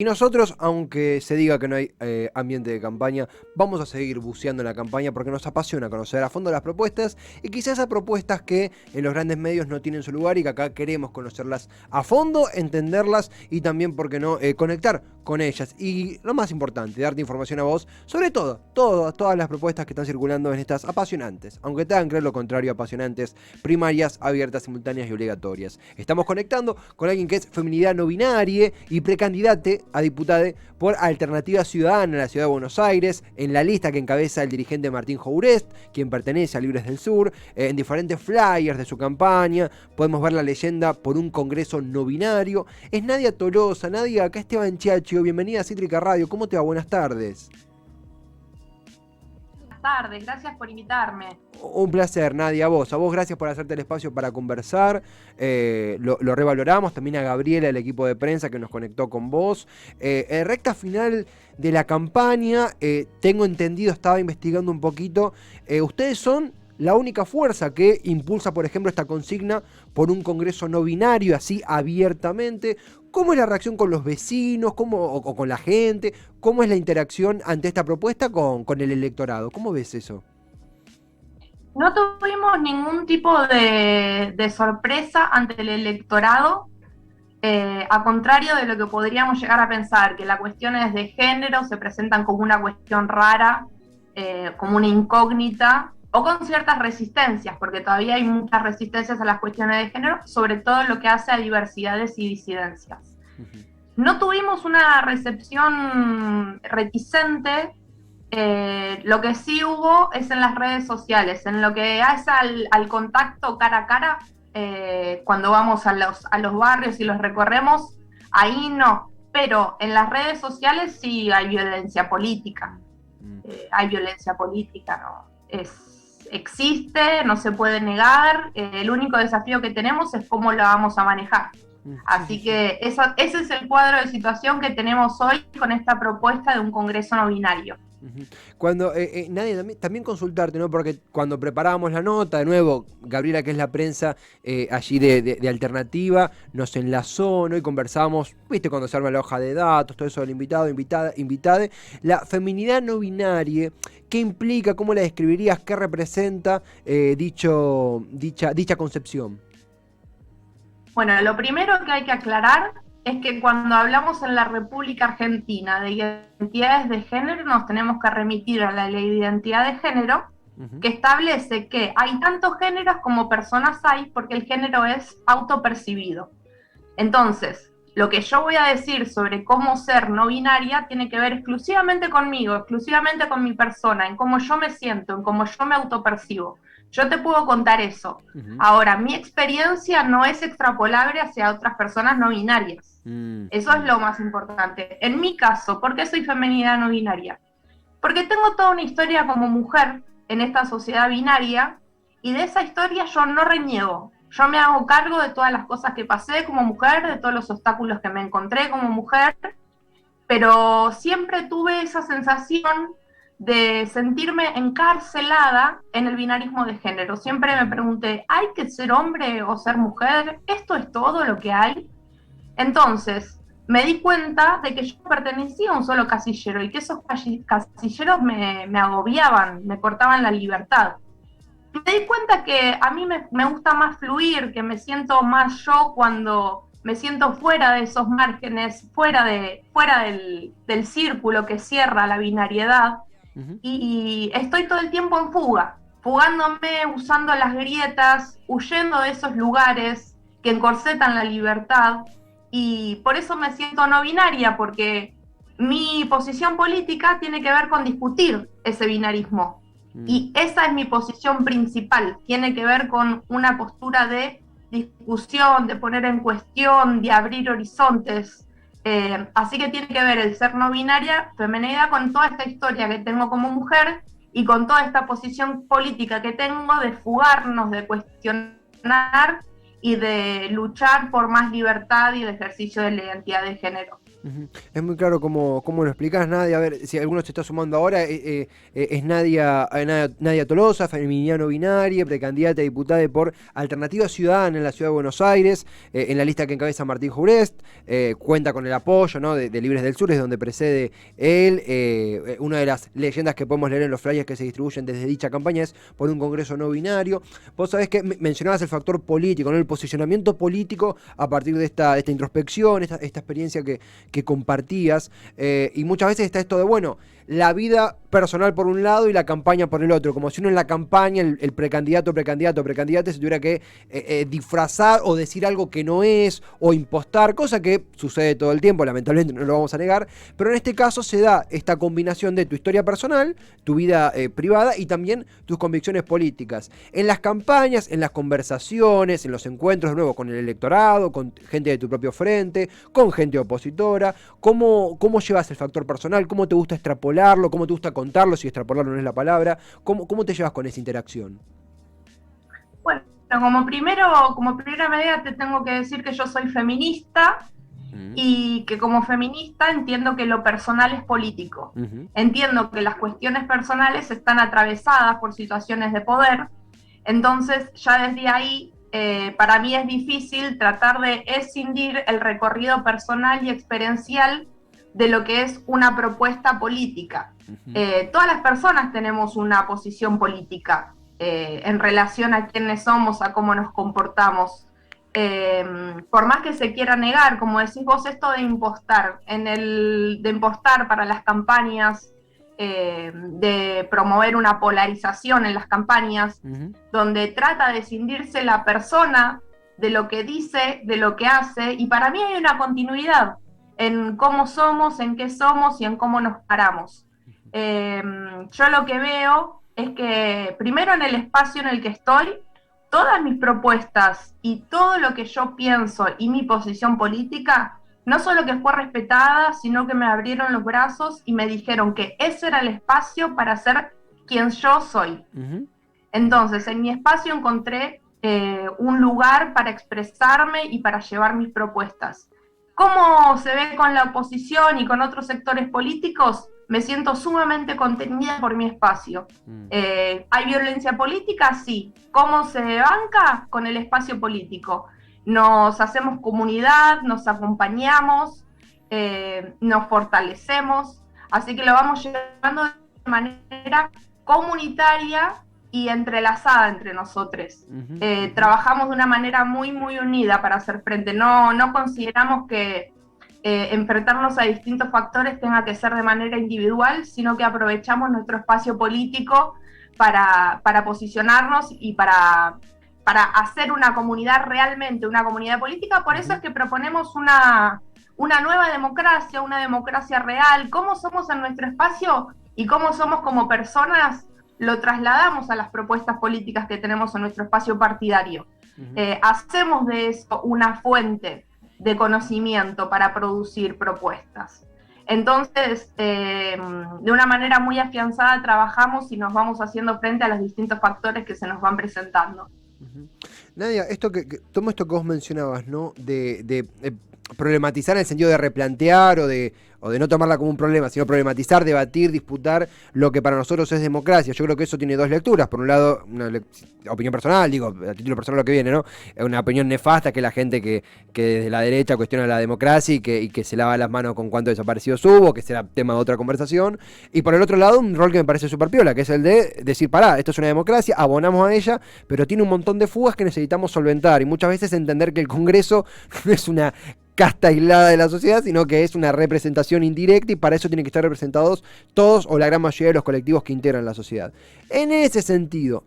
Y nosotros, aunque se diga que no hay ambiente de campaña, vamos a seguir buceando en la campaña porque nos apasiona conocer a fondo las propuestas y quizás a propuestas que en los grandes medios no tienen su lugar y que acá queremos conocerlas a fondo, entenderlas y también, ¿por qué no?, conectar con ellas. Y lo más importante, darte información a vos sobre todas las propuestas que están circulando en estas apasionantes, aunque te hagan creer lo contrario, apasionantes, primarias, abiertas, simultáneas y obligatorias. Estamos conectando con alguien que es feminidad no binaria y precandidate a diputada por Alternativa Ciudadana en la Ciudad de Buenos Aires, en la lista que encabeza el dirigente Martín Jourest, quien pertenece a Libres del Sur. En diferentes flyers de su campaña podemos ver la leyenda por un congreso no binario. Es Nadia Tolosa. Nadia, acá Esteban Chiachio, bienvenida a Cítrica Radio. ¿Cómo te va? Buenas tardes. Buenas tardes, gracias por invitarme. Un placer, Nadia, a vos gracias por hacerte el espacio para conversar, lo revaloramos, también a Gabriela, el equipo de prensa que nos conectó con vos. Recta final de la campaña, tengo entendido, estaba investigando un poquito, ustedes son la única fuerza que impulsa, por ejemplo, esta consigna por un congreso no binario, así abiertamente. ¿Cómo es la reacción con los vecinos o con la gente? ¿Cómo es la interacción ante esta propuesta con el electorado? ¿Cómo ves eso? No tuvimos ningún tipo de sorpresa ante el electorado, a contrario de lo que podríamos llegar a pensar, que las cuestiones de género se presentan como una cuestión rara, como una incógnita, o con ciertas resistencias, porque todavía hay muchas resistencias a las cuestiones de género, sobre todo lo que hace a diversidades y disidencias. No tuvimos una recepción reticente. Lo que sí hubo es en las redes sociales, en lo que hace al contacto cara a cara, cuando vamos a los barrios y los recorremos, ahí no, pero en las redes sociales sí hay violencia política, ¿no? Existe, no se puede negar, el único desafío que tenemos es cómo la vamos a manejar. Así que ese es el cuadro de situación que tenemos hoy con esta propuesta de un congreso no binario. Cuando, Nadia, también consultarte, ¿no? Porque cuando preparábamos la nota, de nuevo, Gabriela, que es la prensa allí de Alternativa, nos enlazó, ¿no? Y conversábamos, viste, cuando se arma la hoja de datos, todo eso del invitado, invitada, la feminidad no binaria, ¿qué implica? ¿Cómo la describirías? ¿Qué representa dicha concepción? Bueno, lo primero que hay que aclarar es que cuando hablamos en la República Argentina de identidades de género, nos tenemos que remitir a la Ley de Identidad de Género, que establece que hay tantos géneros como personas hay, porque el género es autopercibido. Entonces, lo que yo voy a decir sobre cómo ser no binaria tiene que ver exclusivamente conmigo, exclusivamente con mi persona, en cómo yo me siento, en cómo yo me autopercibo. Yo te puedo contar eso. Ahora, mi experiencia no es extrapolable hacia otras personas no binarias. Eso es lo más importante. En mi caso, ¿por qué soy femenina no binaria? Porque tengo toda una historia como mujer en esta sociedad binaria, y de esa historia yo no reniego. Yo me hago cargo de todas las cosas que pasé como mujer, de todos los obstáculos que me encontré como mujer, pero siempre tuve esa sensación de sentirme encarcelada en el binarismo de género. Siempre me pregunté, ¿hay que ser hombre o ser mujer? ¿Esto es todo lo que hay? Entonces, me di cuenta de que yo pertenecía a un solo casillero y que esos casilleros me agobiaban, me cortaban la libertad. Me di cuenta que a mí me gusta más fluir, que me siento más yo cuando me siento fuera de esos márgenes, fuera del círculo que cierra la binariedad, y estoy todo el tiempo en fuga, fugándome, usando las grietas, huyendo de esos lugares que encorsetan la libertad, y por eso me siento no binaria, porque mi posición política tiene que ver con discutir ese binarismo. Y esa es mi posición principal, tiene que ver con una postura de discusión, de poner en cuestión, de abrir horizontes. Así que tiene que ver el ser no binaria, femenina, con toda esta historia que tengo como mujer y con toda esta posición política que tengo de fugarnos, de cuestionar y de luchar por más libertad y el ejercicio de la identidad de género. Ujú. Es muy claro cómo lo explicás, Nadia. A ver, si alguno se está sumando ahora, es Nadia Tolosa, feminina no binaria, precandidata a diputada por Alternativa Ciudadana en la Ciudad de Buenos Aires, en la lista que encabeza Martín Jurest, cuenta con el apoyo, ¿no?, de Libres del Sur, es donde precede él. Una de las leyendas que podemos leer en los flyers que se distribuyen desde dicha campaña es por un Congreso no binario. Vos sabés que mencionabas el factor político, ¿no?, el posicionamiento político a partir de esta introspección, esta experiencia que compartías, y muchas veces está esto de, bueno, la vida personal por un lado y la campaña por el otro, como si uno en la campaña, el precandidata se tuviera que disfrazar o decir algo que no es, o impostar, cosa que sucede todo el tiempo, lamentablemente no lo vamos a negar, pero en este caso se da esta combinación de tu historia personal, tu vida privada y también tus convicciones políticas. En las campañas, en las conversaciones, en los encuentros de nuevo con el electorado, con gente de tu propio frente, con gente opositora, ¿cómo llevas el factor personal? ¿Cómo te gusta extrapolarlo? ¿Cómo te gusta contarlo, si extrapolarlo no es la palabra? ¿Cómo te llevas con esa interacción? Bueno, como primera medida te tengo que decir que yo soy feminista y que como feminista entiendo que lo personal es político. Entiendo que las cuestiones personales están atravesadas por situaciones de poder, entonces ya desde ahí para mí es difícil tratar de escindir el recorrido personal y experiencial de lo que es una propuesta política. Todas las personas tenemos una posición política en relación a quiénes somos, a cómo nos comportamos. Por más que se quiera negar, como decís vos, esto de impostar, de impostar para las campañas, de promover una polarización en las campañas, donde trata de escindirse la persona de lo que dice, de lo que hace, y para mí hay una continuidad en cómo somos, en qué somos y en cómo nos paramos. Yo lo que veo es que primero en el espacio en el que estoy, todas mis propuestas y todo lo que yo pienso y mi posición política, no solo que fue respetada, sino que me abrieron los brazos y me dijeron que ese era el espacio para ser quien yo soy. Entonces, en mi espacio encontré un lugar para expresarme y para llevar mis propuestas. ¿Cómo se ve con la oposición y con otros sectores políticos? Me siento sumamente contenida por mi espacio. ¿Hay violencia política? Sí. ¿Cómo se banca? Con el espacio político. Nos hacemos comunidad, nos acompañamos, nos fortalecemos, así que lo vamos llevando de manera comunitaria y entrelazada entre nosotros. Trabajamos de una manera muy, muy unida para hacer frente. No consideramos que enfrentarnos a distintos factores tenga que ser de manera individual, sino que aprovechamos nuestro espacio político para posicionarnos y para hacer una comunidad realmente, una comunidad política. Por eso es que proponemos una nueva democracia, una democracia real. Cómo somos en nuestro espacio y cómo somos como personas lo trasladamos a las propuestas políticas que tenemos en nuestro espacio partidario. Hacemos de eso una fuente de conocimiento para producir propuestas. Entonces, de una manera muy afianzada trabajamos y nos vamos haciendo frente a los distintos factores que se nos van presentando. Nadia, tomo esto que vos mencionabas, ¿no? De problematizar en el sentido de replantear o de no tomarla como un problema, sino problematizar, debatir, disputar lo que para nosotros es democracia. Yo creo que eso tiene dos lecturas. Por un lado, una opinión personal, digo, a título personal lo que viene, ¿no? Una opinión nefasta, que es la gente que desde la derecha cuestiona la democracia y que se lava las manos con cuántos desaparecidos hubo, que será tema de otra conversación. Y por el otro lado, un rol que me parece súper piola, que es el de decir, pará, esto es una democracia, abonamos a ella, pero tiene un montón de fugas que necesitamos solventar. Y muchas veces entender que el Congreso no es una casta aislada de la sociedad, sino que es una representación indirecta y para eso tienen que estar representados todos o la gran mayoría de los colectivos que integran la sociedad. En ese sentido,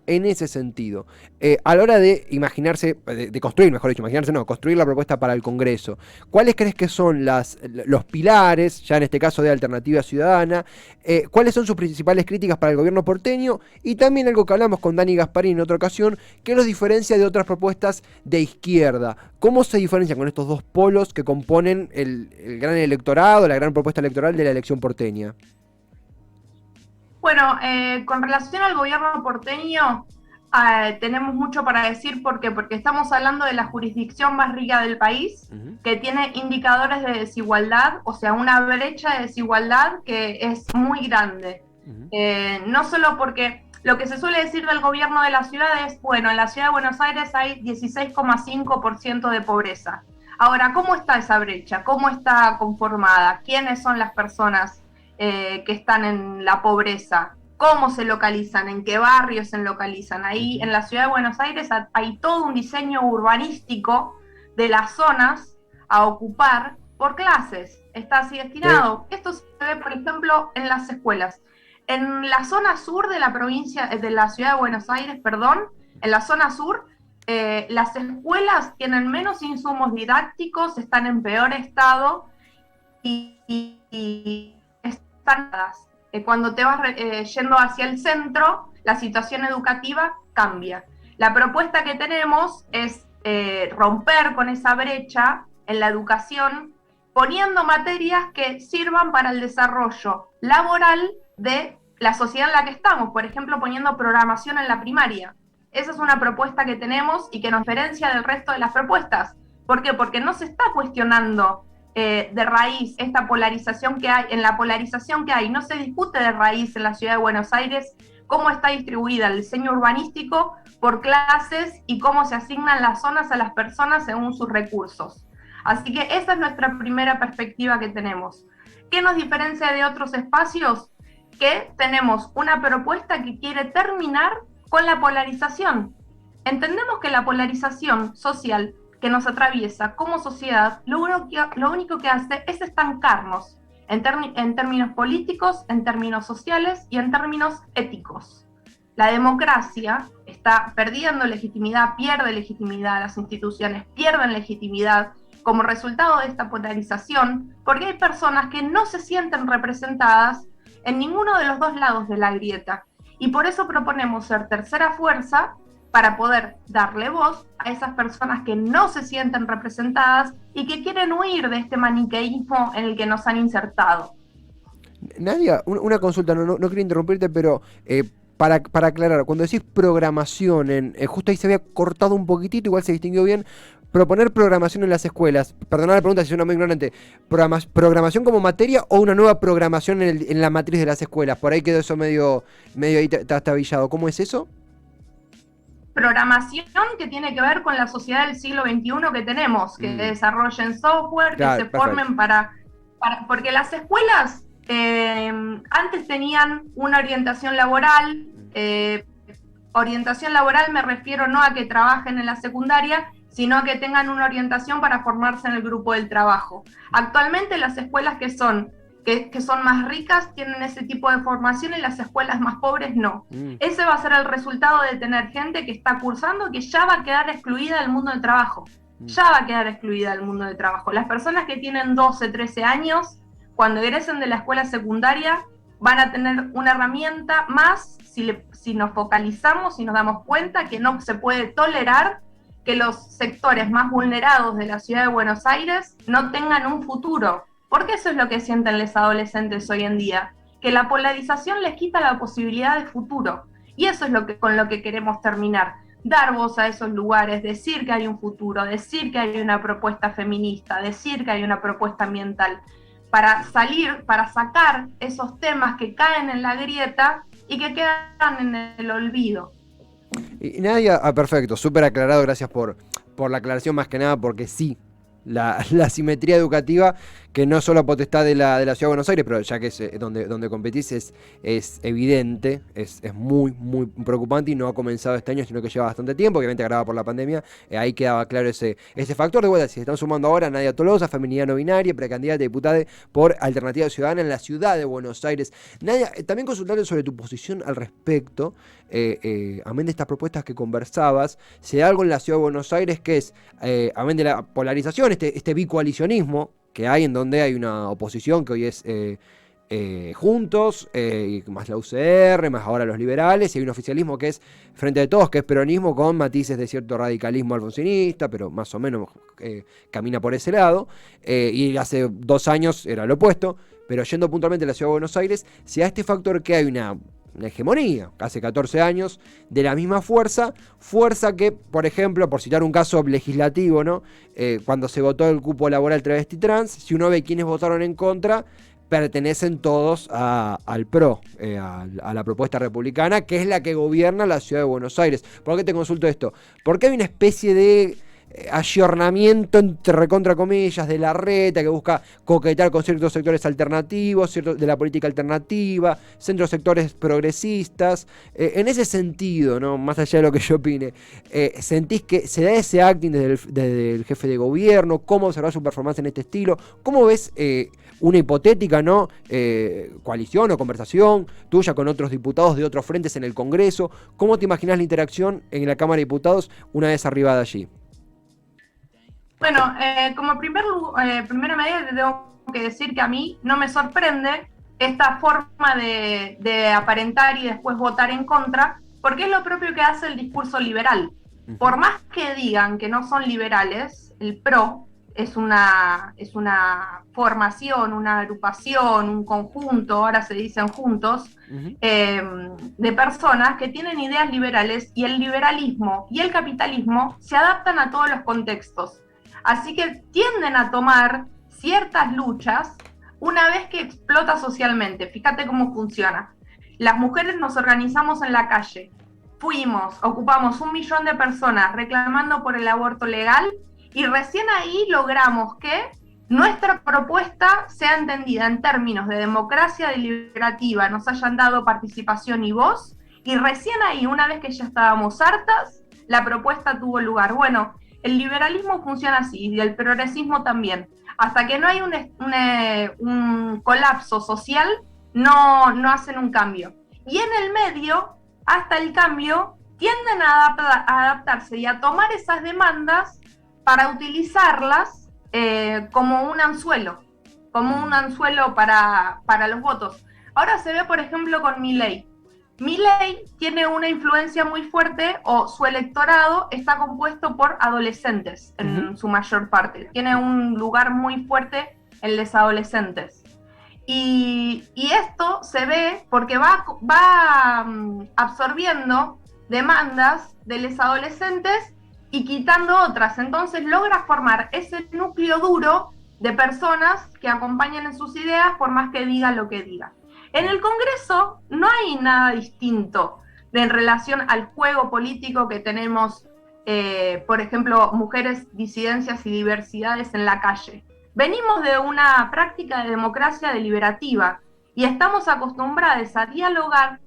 a la hora de imaginarse, de construir, mejor dicho, construir la propuesta para el Congreso, ¿cuáles crees que son los pilares, ya en este caso de Alternativa Ciudadana? ¿Cuáles son sus principales críticas para el gobierno porteño? Y también algo que hablamos con Dani Gasparín en otra ocasión, que los diferencia de otras propuestas de izquierda. ¿Cómo se diferencian con estos dos polos que componen el gran electorado, la gran propuesta electoral de la elección porteña? Bueno, con relación al gobierno porteño, tenemos mucho para decir. ¿Por qué? Porque estamos hablando de la jurisdicción más rica del país, que tiene indicadores de desigualdad, o sea, una brecha de desigualdad que es muy grande. No solo porque lo que se suele decir del gobierno de la ciudad es, bueno, en la ciudad de Buenos Aires hay 16,5% de pobreza. Ahora, ¿cómo está esa brecha? ¿Cómo está conformada? ¿Quiénes son las personas que están en la pobreza? ¿Cómo se localizan? ¿En qué barrios se localizan? Ahí en la ciudad de Buenos Aires hay todo un diseño urbanístico de las zonas a ocupar por clases. Está así destinado. Esto se ve, por ejemplo, en las escuelas. En la zona sur de la provincia, de la ciudad de Buenos Aires, perdón, en la zona sur, las escuelas tienen menos insumos didácticos, están en peor estado y están cuando te vas yendo hacia el centro, la situación educativa cambia. La propuesta que tenemos es romper con esa brecha en la educación, poniendo materias que sirvan para el desarrollo laboral de la sociedad en la que estamos, por ejemplo, poniendo programación en la primaria. Esa es una propuesta que tenemos y que nos diferencia del resto de las propuestas. ¿Por qué? Porque no se está cuestionando de raíz esta polarización que hay, en la polarización que hay, no se discute de raíz en la ciudad de Buenos Aires cómo está distribuida el diseño urbanístico por clases y cómo se asignan las zonas a las personas según sus recursos. Así que esa es nuestra primera perspectiva que tenemos. ¿Qué nos diferencia de otros espacios? Que tenemos una propuesta que quiere terminar con la polarización. Entendemos que la polarización social que nos atraviesa como sociedad, lo único que hace es estancarnos en términos políticos, en términos sociales y en términos éticos. La democracia está perdiendo legitimidad, pierde legitimidad, las instituciones pierden legitimidad como resultado de esta polarización, porque hay personas que no se sienten representadas en ninguno de los dos lados de la grieta. Y por eso proponemos ser tercera fuerza para poder darle voz a esas personas que no se sienten representadas y que quieren huir de este maniqueísmo en el que nos han insertado. Nadia, una consulta, no quiero interrumpirte, pero para aclarar, cuando decís programación, justo ahí se había cortado un poquitito, igual se distinguió bien, proponer programación en las escuelas, perdonad la pregunta si soy muy ignorante, ¿programación como materia o una nueva programación en la matriz de las escuelas? Por ahí quedó eso medio ahí trastabillado. ¿Cómo es eso? Programación que tiene que ver con la sociedad del siglo XXI que tenemos, que desarrollen software, claro, que se formen para porque las escuelas antes tenían una orientación laboral me refiero no a que trabajen en la secundaria, sino a que tengan una orientación para formarse en el grupo del trabajo. Actualmente las escuelas que son más ricas tienen ese tipo de formación y las escuelas más pobres no. Ese va a ser el resultado de tener gente que está cursando que ya va a quedar excluida del mundo del trabajo. Ya va a quedar excluida del mundo del trabajo. Las personas que tienen 12, 13 años, cuando egresen de la escuela secundaria, van a tener una herramienta más si nos focalizamos y nos damos cuenta que no se puede tolerar que los sectores más vulnerados de la ciudad de Buenos Aires no tengan un futuro. Porque eso es lo que sienten los adolescentes hoy en día, que la polarización les quita la posibilidad de futuro. Y eso es con lo que queremos terminar. Dar voz a esos lugares, decir que hay un futuro, decir que hay una propuesta feminista, decir que hay una propuesta ambiental, para sacar esos temas que caen en la grieta y que quedan en el olvido. Y Nadia, perfecto, súper aclarado, gracias por la aclaración, más que nada porque sí, la simetría educativa, que no es solo potestad de la Ciudad de Buenos Aires, pero ya que es donde competís es evidente, es muy, muy preocupante y no ha comenzado este año, sino que lleva bastante tiempo, obviamente agravado por la pandemia. Ahí quedaba claro ese factor. De vuelta, si se están sumando ahora, Nadia Tolosa, feminidad no binaria, precandidata a diputada por Alternativa Ciudadana en la Ciudad de Buenos Aires. Nadia, también consultarte sobre tu posición al respecto, amén de estas propuestas que conversabas, se da algo en la Ciudad de Buenos Aires que es, amén de la polarización, este bicoalicionismo que hay, en donde hay una oposición que hoy es Juntos, más la UCR, más ahora los liberales, y hay un oficialismo que es Frente de Todos, que es peronismo con matices de cierto radicalismo alfonsinista, pero más o menos camina por ese lado, y hace 2 años era lo opuesto. Pero yendo puntualmente a la Ciudad de Buenos Aires, se da este factor que hay una una hegemonía, hace 14 años, de la misma fuerza que, por ejemplo, por citar un caso legislativo, ¿no? Cuando se votó el cupo laboral travesti trans, si uno ve quiénes votaron en contra, pertenecen todos al PRO, a la propuesta republicana, que es la que gobierna la ciudad de Buenos Aires. ¿Por qué te consulto esto? Porque hay una especie de ayornamiento, entre recontra comillas, de la reta que busca coquetear con ciertos sectores alternativos, de la política alternativa, centros sectores progresistas. En ese sentido, ¿no? Más allá de lo que yo opine, ¿sentís que se da ese acting desde el jefe de gobierno? ¿Cómo observás su performance en este estilo? ¿Cómo ves una hipotética, ¿no? Coalición o conversación tuya con otros diputados de otros frentes en el Congreso? ¿Cómo te imaginás la interacción en la Cámara de Diputados una vez arribada allí? Bueno, como primera medida te tengo que decir que a mí no me sorprende esta forma de aparentar y después votar en contra, porque es lo propio que hace el discurso liberal. Por más que digan que no son liberales, el PRO es una formación, una agrupación, un conjunto, ahora se dicen juntos, de personas que tienen ideas liberales, y el liberalismo y el capitalismo se adaptan a todos los contextos. Así que tienden a tomar ciertas luchas una vez que explota socialmente. Fíjate cómo funciona. Las mujeres nos organizamos en la calle. Ocupamos 1 millón de personas reclamando por el aborto legal, y recién ahí logramos que nuestra propuesta sea entendida en términos de democracia deliberativa, nos hayan dado participación y voz, y recién ahí, una vez que ya estábamos hartas, la propuesta tuvo lugar. Bueno, el liberalismo funciona así, y el progresismo también. Hasta que no hay un colapso social, no hacen un cambio. Y en el medio, hasta el cambio, tienden a adaptarse y a tomar esas demandas para utilizarlas como un anzuelo para los votos. Ahora se ve, por ejemplo, con Milei. Milei tiene una influencia muy fuerte, o su electorado está compuesto por adolescentes en su mayor parte. Tiene un lugar muy fuerte en los adolescentes. Y esto se ve porque va absorbiendo demandas de los adolescentes y quitando otras. Entonces logra formar ese núcleo duro de personas que acompañan en sus ideas, por más que diga lo que diga. En el Congreso no hay nada distinto en relación al juego político que tenemos, por ejemplo, mujeres, disidencias y diversidades en la calle. Venimos de una práctica de democracia deliberativa y estamos acostumbrados a dialogar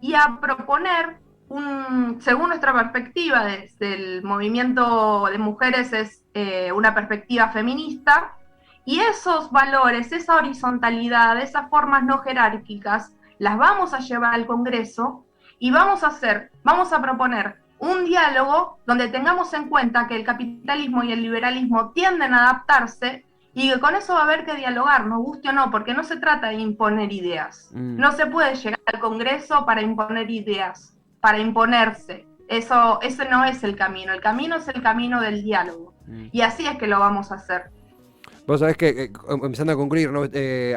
y a proponer, según nuestra perspectiva desde el movimiento de mujeres, es una perspectiva feminista. Y esos valores, esa horizontalidad, esas formas no jerárquicas, las vamos a llevar al Congreso y vamos a proponer un diálogo donde tengamos en cuenta que el capitalismo y el liberalismo tienden a adaptarse, y que con eso va a haber que dialogar, nos guste o no, porque no se trata de imponer ideas. No se puede llegar al Congreso para imponer ideas, para imponerse. Eso no es el camino es el camino del diálogo. Y así es que lo vamos a hacer. Vos sabés que, empezando a concluir, ¿no?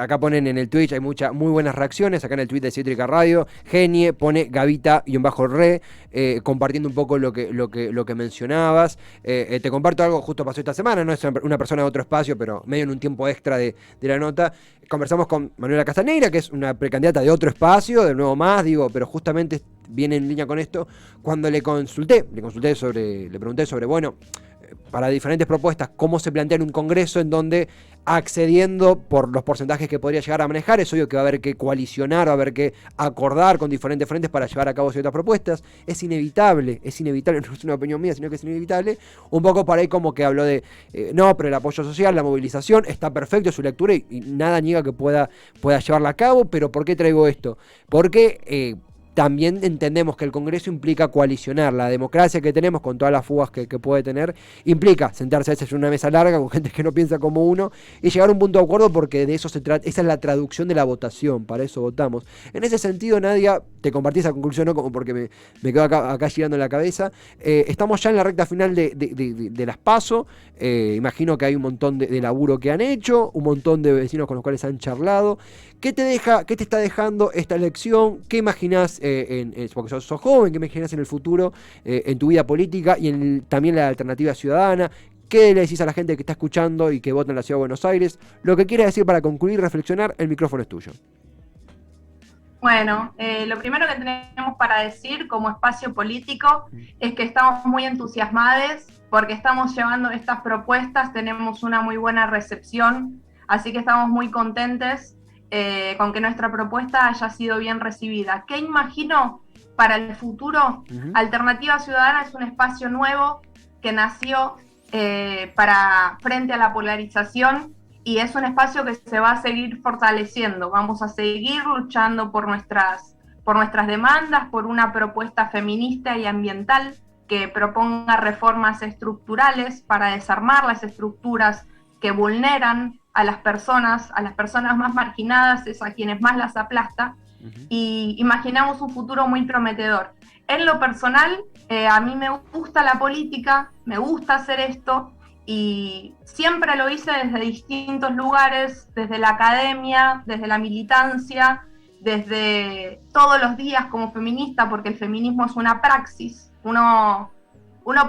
Acá ponen en el Twitch, hay muy buenas reacciones, acá en el tweet de Cítrica Radio, Genie pone Gavita-re, compartiendo un poco lo que mencionabas. Te comparto algo, justo pasó esta semana, no es una persona de otro espacio, pero medio en un tiempo extra de la nota. Conversamos con Manuela Castaneira, que es una precandidata de otro espacio, de Nuevo Más, pero justamente viene en línea con esto. Cuando le pregunté sobre, bueno, para diferentes propuestas, cómo se plantea en un congreso en donde, accediendo por los porcentajes que podría llegar a manejar, es obvio que va a haber que coalicionar, va a haber que acordar con diferentes frentes para llevar a cabo ciertas propuestas. Es inevitable, no es una opinión mía, sino que es inevitable. Un poco por ahí como que habló de, no, pero el apoyo social, la movilización, está perfecto su lectura y nada niega que pueda llevarla a cabo. Pero ¿por qué traigo esto? Porque también entendemos que el Congreso implica coalicionar. La democracia que tenemos, con todas las fugas que puede tener, implica sentarse a veces en una mesa larga con gente que no piensa como uno y llegar a un punto de acuerdo, porque de eso se trata. Esa es la traducción de la votación, para eso votamos. En ese sentido, Nadia, te compartí esa conclusión, ¿no? Como porque me quedo acá girando en la cabeza. Estamos ya en la recta final de las PASO. Imagino que hay un montón de laburo que han hecho, un montón de vecinos con los cuales han charlado. ¿Qué te está dejando esta elección? ¿Qué imaginás, porque sos joven, qué imaginás en el futuro, en tu vida política y también la alternativa ciudadana? ¿Qué le decís a la gente que está escuchando y que vota en la Ciudad de Buenos Aires? Lo que quieras decir para concluir, reflexionar, el micrófono es tuyo. Bueno, lo primero que tenemos para decir como espacio político es que estamos muy entusiasmados porque estamos llevando estas propuestas, tenemos una muy buena recepción, así que estamos muy contentos con que nuestra propuesta haya sido bien recibida. ¿Qué imagino para el futuro? Alternativa Ciudadana es un espacio nuevo que nació frente a la polarización, y es un espacio que se va a seguir fortaleciendo. Vamos a seguir luchando por nuestras demandas, por una propuesta feminista y ambiental que proponga reformas estructurales para desarmar las estructuras que vulneran a las personas más marginadas, es a quienes más las aplasta, y imaginamos un futuro muy prometedor. En lo personal, a mí me gusta la política, me gusta hacer esto, y siempre lo hice desde distintos lugares, desde la academia, desde la militancia, desde todos los días como feminista, porque el feminismo es una praxis. Uno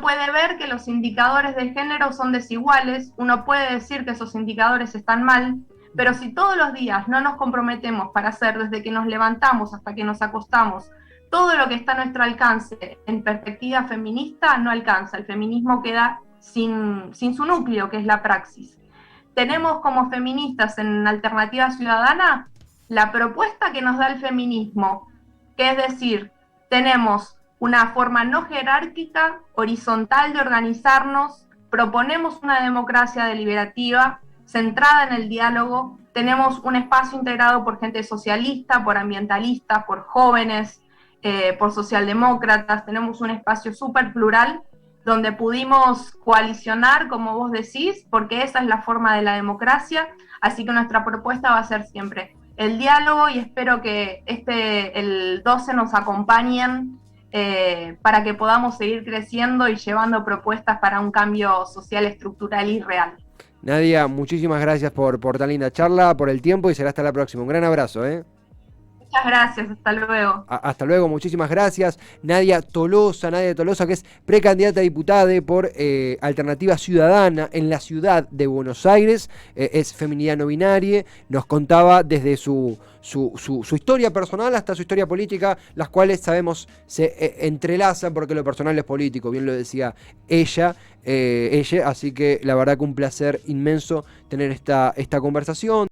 puede ver que los indicadores de género son desiguales, uno puede decir que esos indicadores están mal, pero si todos los días no nos comprometemos para hacer, desde que nos levantamos hasta que nos acostamos, todo lo que está a nuestro alcance en perspectiva feminista, no alcanza. El feminismo queda sin su núcleo, que es la praxis. Tenemos como feministas en Alternativa Ciudadana la propuesta que nos da el feminismo, que es decir, tenemos una forma no jerárquica, horizontal de organizarnos, proponemos una democracia deliberativa centrada en el diálogo, tenemos un espacio integrado por gente socialista, por ambientalistas, por jóvenes, por socialdemócratas, tenemos un espacio súper plural donde pudimos coalicionar, como vos decís, porque esa es la forma de la democracia, así que nuestra propuesta va a ser siempre el diálogo, y espero que el 12 nos acompañen para que podamos seguir creciendo y llevando propuestas para un cambio social, estructural y real. Nadia, muchísimas gracias por tan linda charla, por el tiempo, y será hasta la próxima. Un gran abrazo, ¿eh? Muchas gracias, hasta luego. Hasta luego, muchísimas gracias. Nadia Tolosa, que es precandidata a diputada por Alternativa Ciudadana en la ciudad de Buenos Aires, es feminidad no binaria, nos contaba desde su historia personal hasta su historia política, las cuales sabemos se entrelazan porque lo personal es político, bien lo decía ella, así que la verdad que un placer inmenso tener esta conversación.